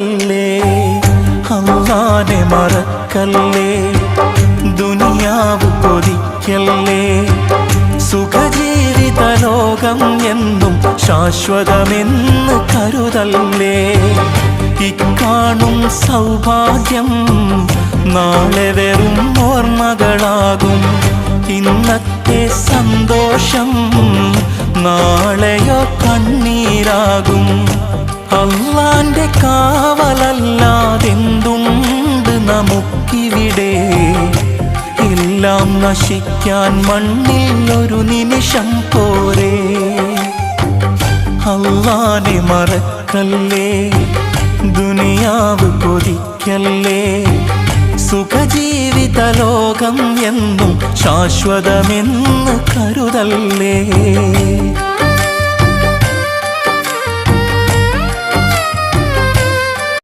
കരുതല്ലേ. അല്ലാഹനെ മറക്കല്ലേ, ദുനിയാവ് കൊതിക്കല്ലേ. സുഖജീവിത ലോകം എന്നും ശാശ്വതമെന്ന് കരുതല്ലേ. ഇക്കാണും സൗഭാഗ്യം നാളെ വെറും ഓർമ്മകളാകും. ഇന്നത്തെ സന്തോഷം നാളെയോ കണ്ണീരാകും. അല്ലാന്റെ കാവലല്ലാതെന്തുണ്ട് നമുക്കിവിടെ. എല്ലാം നശിക്കാൻ മണ്ണിൽ ഒരു നിമിഷം പോരെ. അല്ലാഹനെ മറക്കല്ലേ, ദുനിയാവ് കൊതിക്കല്ലേ. സുഖജീവിത ലോകം എന്നും ശാശ്വതമെന്ന് കരുതല്ലേ.